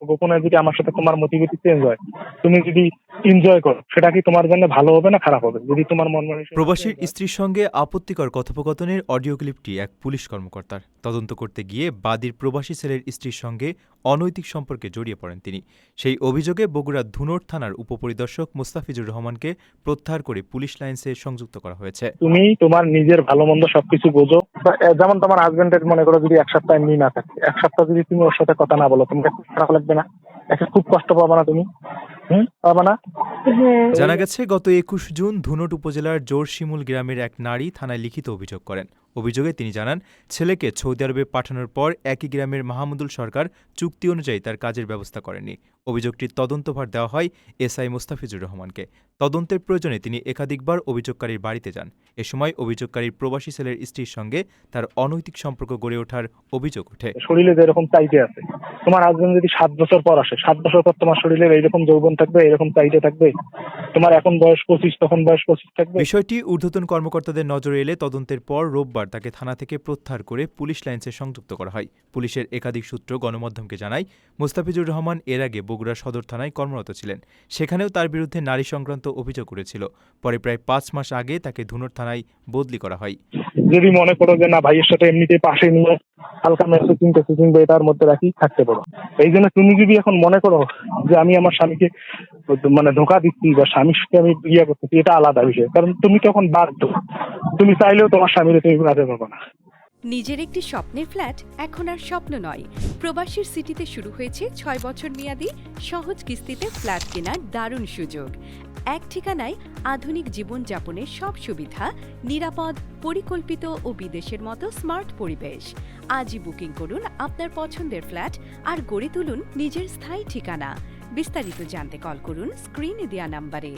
গোপনে যদি আমার সাথে তোমার মোটিভিটি চেঞ্জ হয়, তুমি যদি এনজয় করো, সেটা কি তোমার জন্য ভালো হবে না খারাপ হবে? যদি তোমার মন মানসিকতা প্রবাসীর change হয়, স্ত্রীর সঙ্গে আপত্তিকর কথোপকথনের অডিও ক্লিপটি এক পুলিশ কর্মকর্তার। তদন্ত করতে গিয়ে বাদীর প্রবাসী ছেলের স্ত্রীর সঙ্গে অনৈতিক সম্পর্কে জড়িয়ে পড়েন তিনি। সেই অভিযোগে বগুড়া ধুনট থানার উপপরিদর্শক মোস্তাফিজুর রহমানকে প্রত্যাহার করে পুলিশ লাইন্সে সংযুক্ত করা হয়েছে। তুমি তোমার নিজের ভালো মন্দ সবকিছু বোঝো। যেমন তোমার হাজবেন্ডের মনে করো যদি এক সপ্তাহ এমনি না থাকে, এক সপ্তাহ যদি তুমি ওর সাথে কথা না বলো, তোমাকে খুব খারাপ লাগবে না? একে খুব কষ্ট পাবা না তুমি? পাবা না? জানা গেছে, গত ২১ জুন ধুনট উপজেলার জোরশিমুল গ্রামের এক নারী থানায় লিখিত অভিযোগ করেন। অভিযোগে তিনি জানান, ছেলেকে সৌদি আরবে পাঠানোর পর একই গ্রামের মাহমুদুল সরকার চুক্তি অনুযায়ী তার কাজের ব্যবস্থা করেননি। অভিযোগটির তদন্তভার দেওয়া হয় এসআই মোস্তাফিজুর রহমানকে। তদন্তের প্রয়োজনে তিনি একাধিকবার অভিযোগকারীর বাড়িতে যান। এ সময় অভিযোগকারীর প্রবাসী ছেলের স্ত্রীর সঙ্গে তার অনৈতিক সম্পর্ক গড়ে ওঠার অভিযোগ ওঠে। শরীরে যেরকম চাইতে আছে, তোমার হাজবেন্ড যদি 7 বছর পর আসে, 7 বছর পর তোমার শরীরের এইরকম যৌবন থাকবে, এরকম চাইতে থাকবে? তোমার এখন বয়স 25, তখন বয়স 25 থাকবে? বিষয়টি ঊর্ধ্বতন কর্মকর্তাদের নজরে এলে তদন্তের পর রোববার তাকে থানা থেকে প্রত্যাহার করে পুলিশ লাইন্সে সংযুক্ত করা হয়। পুলিশের একাধিক সূত্র গণমাধ্যমকে জানায়, মোস্তাফিজুর রহমান এর আগে বগুড়া সদর থানায় কর্মরত ছিলেন। সেখানেও তার বিরুদ্ধে নারী সংক্রান্ত অভিযোগ উঠেছিল। পরে প্রায় 5 মাস আগে তাকে ধুনট থানায় বদলি করা হয়। যদি মনে করো যে না, ভাইয়ের সাথে এমনিতে পাশে নিয়ে হালকা মেসেজিং এটার মধ্যে রাখি, থাকতে পারো। এই জন্য তুমি যদি এখন মনে করো যে আমি আমার স্বামীকে মানে ধোঁকা দিচ্ছি বা স্বামীর সাথে আমি করতেছি, এটা আলাদা বিষয়। কারণ তুমি তখন বাধ্য, তুমি চাইলেও তোমার স্বামীর তুমি কাজে পাবো না। নিজের একটি স্বপ্নের ফ্ল্যাট এখন আর স্বপ্ন নয়। প্রবাসীর সিটিতে শুরু হয়েছে 6 বছর মেয়াদী সহজ কিস্তিতে ফ্ল্যাট কেনার দারুণ সুযোগ। এক ঠিকানায় আধুনিক জীবনযাপনের সব সুবিধা, নিরাপদ, পরিকল্পিত ও বিদেশের মতো স্মার্ট পরিবেশ। আজই বুকিং করুন আপনার পছন্দের ফ্ল্যাট আর গড়ে তুলুন নিজের স্থায়ী ঠিকানা। বিস্তারিত জানতে কল করুন স্ক্রিনে দেওয়া নাম্বারে।